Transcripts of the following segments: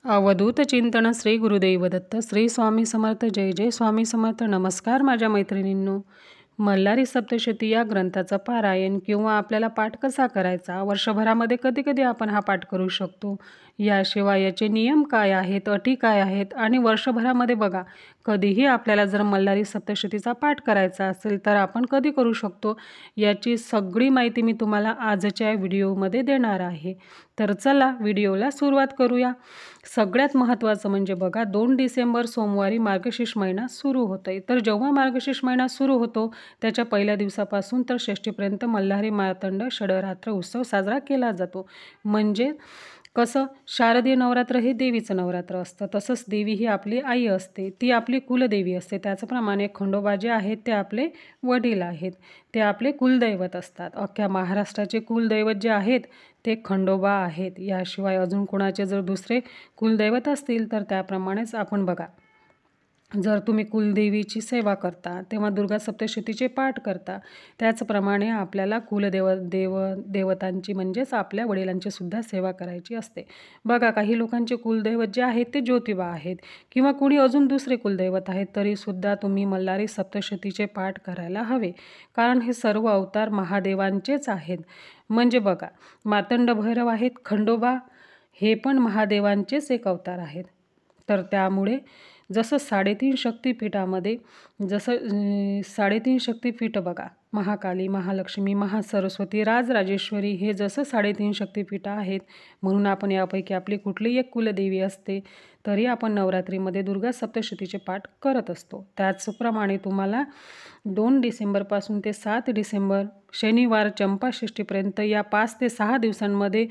अवधूत चिंतन श्री गुरुदेव दत्त श्री स्वामी समर्थ जय जय स्वामी समर्थ। नमस्कार माझ्या मैत्रिणींनो, मल्हारी सप्तशती या ग्रंथाचं पारायण किंवा आपल्याला पाठ कसा करायचा, वर्षभरामध्ये कधी कधी आपण हा पाठ करू शकतो, याशिवाय याचे नियम काय आहेत, अटी काय आहेत आणि वर्षभरामध्ये बघा कधीही आपल्याला जर मल्हारी सप्तशतीचा पाठ करायचा असेल तर आपण कधी करू शकतो, याची सगळी माहिती मी तुम्हाला आजच्या व्हिडिओमध्ये देणार आहे। तर चला व्हिडिओला सुरुवात करूया। सगळ्यात महत्त्वाचं म्हणजे बघा 2 डिसेंबर सोमवारी मार्गशीर्ष महिना सुरू होतोय। तर जेव्हा मार्गशीर्ष महिना सुरू होतो त्याच्या पहिल्या दिवसापासून तर षष्टीपर्यंत मल्हारी मार्तंड षडरात्र उत्सव साजरा केला जातो। म्हणजे कसं, शारदीय नवरात्र हे देवीचं नवरात्र असतं, तसंच देवी ही आपली आई असते, ती आपली कुलदेवी असते। त्याचप्रमाणे खंडोबा जे आहेत ते आपले वडील आहेत, ते आपले कुलदैवत असतात। अख्ख्या महाराष्ट्राचे कुलदैवत जे आहेत ते खंडोबा आहेत। याशिवाय अजून कोणाचे जर दुसरे कुलदैवत असतील तर त्याप्रमाणेच आपण बघा, जर तुम्ही कुलदेवीची सेवा करता तेव्हा दुर्गा सप्तशतीचे पाठ करता, त्याचप्रमाणे आपल्याला देवतांची म्हणजेच आपल्या वडिलांची सुद्धा सेवा करायची असते। बघा काही लोकांचे कुलदैवत जे आहेत ते ज्योतिबा आहेत किंवा कुणी अजून दुसरे कुलदैवत आहेत, तरीसुद्धा तुम्ही मल्हारी सप्तशतीचे पाठ करायला हवे, कारण हे सर्व अवतार महादेवांचेच आहेत। म्हणजे बघा मार्तंड भैरव आहेत, खंडोबा हे पण महादेवांचेच एक अवतार आहेत। तर त्यामुळे जसं 3.5 शक्तिपीठामध्ये जसं 3.5 शक्तिपीठ बघा, महाकाली, महालक्ष्मी, महासरस्वती, राजराजेश्वरी हे जसं 3.5 शक्तिपीठ आहेत, म्हणून आपण यापैकी आपली कुठलीही एक कुलदेवी असते तरी आपण नवरात्रीमध्ये दुर्गा सप्तशतीचे पाठ करत असतो। त्याचप्रमाणे तुम्हाला 2 डिसेंबरपासून ते 7 डिसेंबर शनिवार चंपाषष्ठीपर्यंत या 5 ते 6 दिवसांमध्ये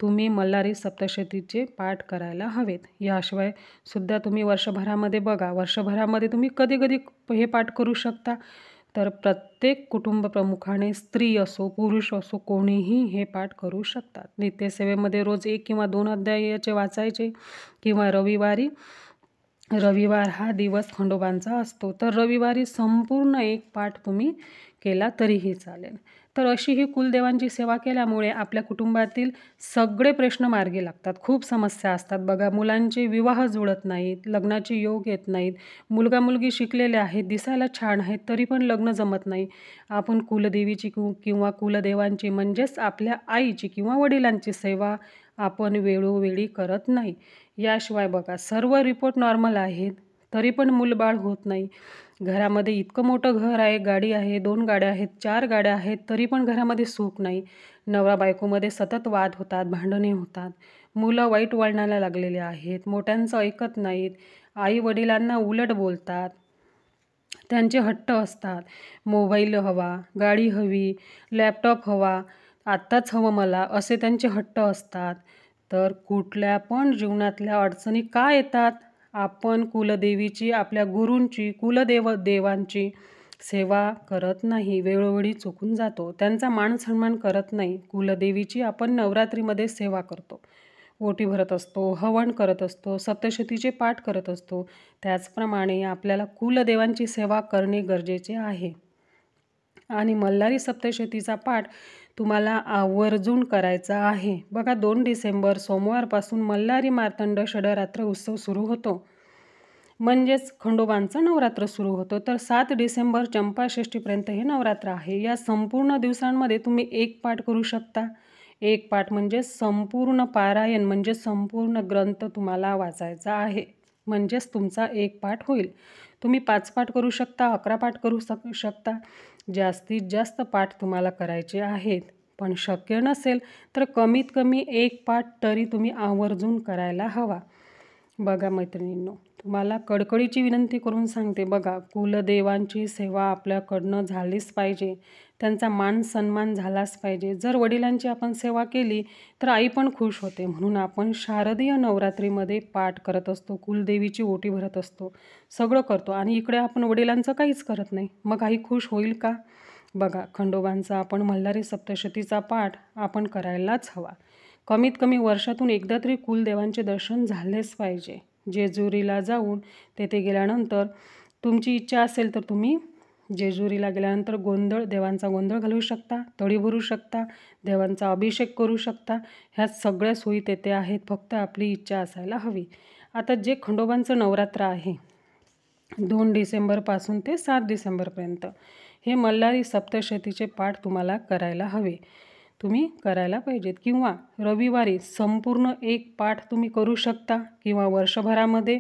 तुम्ही मल्हारी सप्तशतीचे पाठ करायला हवेत। याशिवाय सुद्धा तुम्ही वर्षभरामध्ये बघा, वर्षभरामध्ये तुम्ही कधी कधी हे पाठ करू शकता, तर प्रत्येक कुटुंब प्रमुखाने स्त्री असो पुरुष असो कोणीही हे पाठ करू शकतात। नित्यसेवेमध्ये रोज 1 किंवा 2 अध्याय याचे वाचायचे, किंवा रविवार हा दिवस खंडोबांचा असतो, तर रविवारी संपूर्ण एक पाठ तुम्ही केला तरीही चालेल। तर अशी ही कुलदेवांची सेवा केल्यामुळे आपल्या कुटुंबातील सगळे प्रश्न मार्गी लागतात। खूप समस्या असतात बघा, मुलांचे विवाह जुळत नाहीत, लग्नाचे योग येत नाहीत, मुलगा मुलगी शिकलेले आहेत, दिसायला छान आहेत, तरी पण लग्न जमत नाही। आपण कुलदेवीची किंवा कुलदेवांची म्हणजेच आपल्या आईची किंवा वडिलांची सेवा आपण वेळोवेळी करत नाही। याशिवाय बघा सर्व रिपोर्ट नॉर्मल आहेत तरी पण मूलबाळ होत नाही। घरामध्ये इतकं मोठं घर आहे, गाडी आहे, 2 गाड्या आहेत, 4 गाड्या आहेत, तरी पण घरामध्ये सुख नाही। नवरा बायकोमध्ये सतत वाद होतात, भांडणे होतात, मुलं वाईट वळणाला लागलेले आहेत, मोठ्यांचं ऐकत नाहीत, आई वडिलांना उलट बोलतात, त्यांचे हट्ट असतात, मोबाईल हवा, गाडी हवी, लॅपटॉप हवा, आत्ताच हवं मला, असे त्यांचे हट्ट असतात। तर कुठल्या पण जीवनातल्या अडचणी का येतात, आपण कुलदेवीची, आपल्या गुरूंची, देवांची सेवा करत नाही, वेळोवेळी चुकून जातो, त्यांचा मान सन्मान करत नाही। कुलदेवीची आपण नवरात्रीमध्ये सेवा करतो, ओटी भरत असतो, हवन करत असतो, सप्तशतीचे पाठ करत असतो, त्याचप्रमाणे आपल्याला कुलदेवांची सेवा करणे गरजेचे आहे। आणि मल्हारी सप्तशतीचा पाठ तुम्हाला आवर्जून करायचा आहे। बघा 2 डिसेंबर सोमवारपासून मल्हारी मार्तंड षडरात्र उत्सव सुरू होतो, म्हणजेच खंडोबांचं नवरात्र सुरू होतं। तर 7 डिसेंबर चंपाषष्ठीपर्यंत हे नवरात्र आहे। या संपूर्ण दिवसांमध्ये तुम्ही एक पाठ करू शकता। एक पाठ म्हणजे संपूर्ण पारायण, म्हणजे संपूर्ण ग्रंथ तुम्हाला वाचायचा आहे, म्हणजेच तुमचा एक पाठ होईल। तुम्ही 5 पाठ करू शकता, 11 पाठ करू शकता, जास्तीत जास्त पाठ तुम्हाला करायचे आहेत। पण शक्य नसेल तर कमीत कमी एक पाठ तरी तुम्ही आवर्जून करायला हवा। बघा मैत्रिणींनो, तुम्हाला कडकडीची विनंती करून सांगते, बघा कुलदेवांची सेवा आपल्याकडनं झालीच पाहिजे, त्यांचा मान सन्मान झालाच पाहिजे। जर वडिलांची आपण सेवा केली तर आई पण खुश होते, म्हणून आपण शारदीय नवरात्रीमध्ये पाठ करत असतो, कुलदेवीची ओटी भरत असतो, सगळं करतो, आणि इकडे आपण वडिलांचं काहीच करत नाही, मग आई खुश होईल का? बघा खंडोबांचा आपण मल्हारी सप्तशतीचा पाठ आपण करायलाच हवा। कमीत कमी वर्षातून एकदा तरी कुलदेवांचे दर्शन झालेच पाहिजे। जेजुरीला जाऊन तेथे गेल्यानंतर तुमची इच्छा असेल तर तुम्ही जेजुरीला गेल्यानंतर देवांचा गोंधळ घालू शकता, तळी भरू शकता, देवांचा अभिषेक करू शकता. ह्या सगळ्या सोयी तेथे आहेत, फक्त आपली इच्छा असायला हवी. आता जे खंडोबांचं नवरात्र आहे 2 डिसेंबरपासून ते 7 डिसेंबरपर्यंत, हे मल्हारी सप्तशतीचे पाठ तुम्हाला करायला हवे, तुम्ही करायला पाहिजेत. किंवा रविवारी संपूर्ण एक पाठ तुम्ही करू शकता, किंवा वर्षभरामध्ये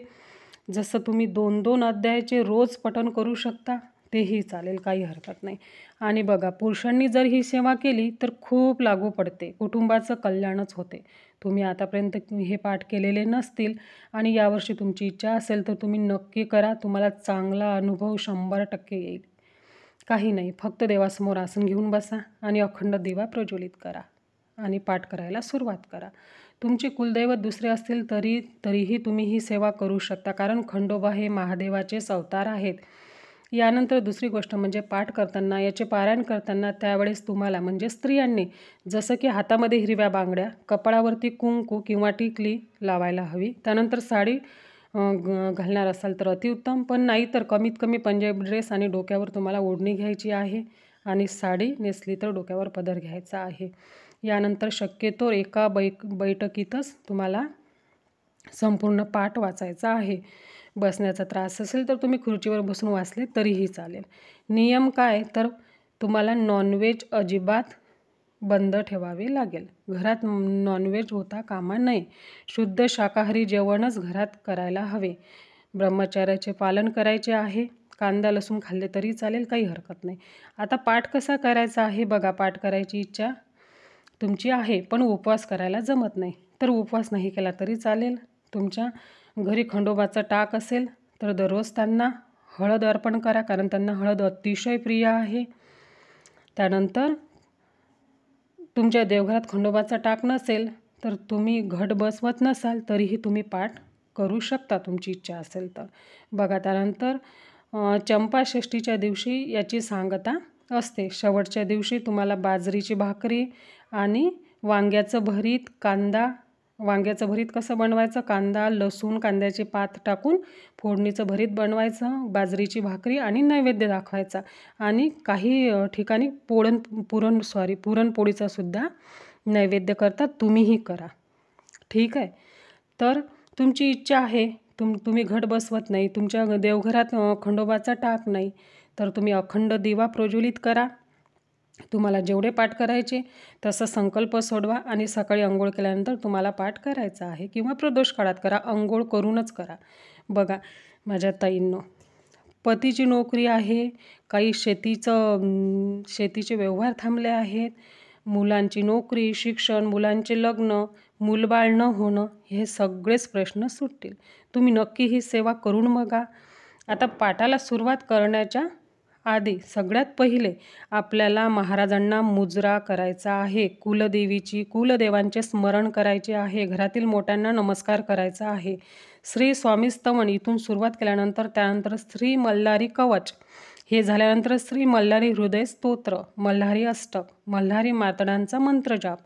जसं तुम्ही 2-2 अध्यायाचे रोज पठण करू शकता, तेही चालेल, काही हरकत नाही. आणि बघा, पुरुषांनी जर ही सेवा केली तर खूप लागू पडते, कुटुंबाचं कल्याणच होते. तुम्ही आतापर्यंत हे पाठ केलेले नसतील आणि यावर्षी तुमची इच्छा असेल तर तुम्ही नक्की करा, तुम्हाला चांगला अनुभव 100% येईल. काही नाही, फक्त देवासमोर आसन घेऊन बसा आणि अखंड दिवा प्रज्वलित करा आणि पाठ करायला सुरुवात करा. तुमचे कुलदैवत दुसरे असतील तरीही तुम्ही ही सेवा करू शकता, कारण खंडोबा हे महादेवाचेच अवतार आहेत. यानंतर दुसरी गोष्ट म्हणजे पाठ करताना, याचे पारायण करताना त्यावेळेस तुम्हाला म्हणजे स्त्रियांनी जसं की हातामध्ये हिरव्या बांगड्या, कपाळावरती कुंकू किंवा टिकली लावायला हवी. त्यानंतर साडी घालणार असाल तर अतिउत्तम, पण नाही तर कमीत कमी पंजाबी ड्रेस आणि डोक्यावर तुम्हाला ओढणी घ्यायची आहे, आणि साडी नेसली तर डोक्यावर पदर घ्यायचा आहे. यानंतर शक्यतो एका बैठकीतच तुम्हाला संपूर्ण पाठ वाचायचा आहे. बसण्याचा त्रास असेल तर तुम्ही खुर्चीवर बसून वाचले तरीही चालेल. नियम काय तर तुम्हाला नॉनव्हेज अजिबात बंद ठेवावे लागेल. घरात नॉनव्हेज होता कामा नये. शुद्ध शाकाहारी जेवणच घरात करायला हवे. ब्रह्मचर्याचे पालन करायचे आहे. कांदा लसूण खाल्ले तरी चालेल, काही हरकत नाही. आता पाठ कसा करायचा आहे बघा. पाठ करायची इच्छा तुमची आहे पण उपवास करायला जमत नाही तर उपवास नाही केला तरी चालेल. तुमच्या घरी खंडोबाचा टाक असेल तर दररोज त्यांना हळद अर्पण करा, कारण त्यांना हळद अतिशय प्रिय आहे. त्यानंतर तुमच्या देवघरात खंडोबाचा टाक नसेल तर तुम्ही घट बसवत नसाल तरीही तुम्ही पाठ करू शकता, तुमची इच्छा असेल तर. बघा, त्यानंतर चंपाषष्ठीच्या दिवशी याची सांगता असते. शेवटच्या दिवशी तुम्हाला बाजरीची भाकरी आणि वांग्याचं भरीत कसं बनवायचं, कांदा लसूण कांद्याची पात टाकून फोडणीचं भरीत बनवायचं, बाजरीची भाकरी आणि नैवेद्य दाखवायचा. आणि काही ठिकाणी पुरणपोळीचा सुद्धा नैवेद्य करतात, तुम्हीही करा, ठीक आहे. तर तुमची इच्छा आहे, तुम्ही घट बसवत नाही, तुमच्या देवघरात खंडोबाचा टाक नाही, तर तुम्ही अखंड दिवा प्रज्वलित करा. तुम्हाला जेवढे पाठ करायचे तसा संकल्प सोडवा आणि सकाळी अंघोळ केल्यानंतर तुम्हाला पाठ करायचा आहे, किंवा प्रदोष काळात करा, अंघोळ करूनच करा. बघा माझ्या ताईंनो, पतीची नोकरी आहे, काही शेतीचे व्यवहार थांबले आहेत, मुलांची नोकरी, शिक्षण, मुलांचे लग्न, मूलबाळ न होणं, हे सगळेच प्रश्न सुटतील. तुम्ही नक्की ही सेवा करून बघा. आता पाठाला सुरुवात करण्याच्या आधी सगळ्यात पहिले आपल्याला महाराजांना मुजरा करायचा आहे, कुलदेवांचे स्मरण करायचे आहे, घरातील मोठ्यांना नमस्कार करायचा आहे. श्री स्वामी स्तवन इथून सुरुवात केल्यानंतर त्यानंतर श्री मल्हारी कवच, हे झाल्यानंतर श्री मल्हारी हृदय स्तोत्र, मल्हारी अष्टक, मल्हारी मार्तंडांचा मंत्रजाप,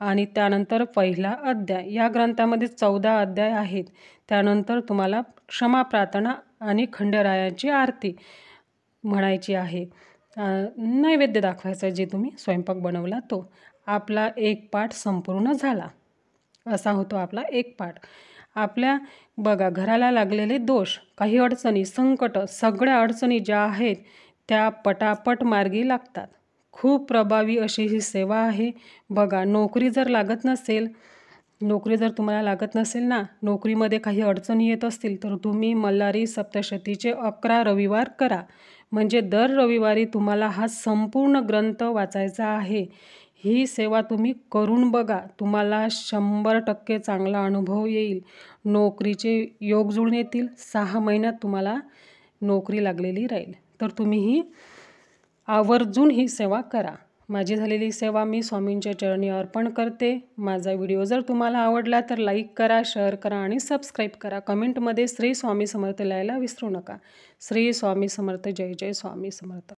आणि त्यानंतर पहिला अध्याय. या ग्रंथामध्ये 14 अध्याय आहेत. त्यानंतर तुम्हाला क्षमा प्रार्थना आणि खंडेरायाची आरती म्हणायची आहे. नैवेद्य दाखवायचा जे तुम्ही स्वयंपाक बनवला तो. आपला एक पाठ संपूर्ण झाला. असा होतो आपला एक पाठ. आपल्या बघा घराला लागलेले दोष, काही अडचणी, संकट, सगळ्या अडचणी ज्या आहेत त्या पटापट मार्गी लागतात. खूप प्रभावी अशी ही सेवा आहे. बघा, नोकरी जर तुम्हाला लागत नसेल ना, नोकरीमध्ये काही अडचणी येत असतील तर तुम्ही मल्हारी सप्तशतीचे 11 रविवार करा. म्हणजे दर रविवारी तुम्हाला हा संपूर्ण ग्रंथ वाचायचा आहे. ही सेवा तुम्ही करून बघा, तुम्हाला 100% चांगला अनुभव येईल. नोकरीचे योग जुळून येतील. 6 महिन्यात तुम्हाला नोकरी लागलेली राहील. तर तुम्हीही आवर्जून ही सेवा करा. माझी झालेली सेवा मी स्वामींच्या चरणी अर्पण करते. माझा व्हिडिओ जर तुम्हाला आवडला तर लाईक करा, शेअर करा आणि सबस्क्राईब करा. कमेंटमध्ये श्री स्वामी समर्थ लिहायला विसरू नका. श्री स्वामी समर्थ. जय जय स्वामी समर्थ.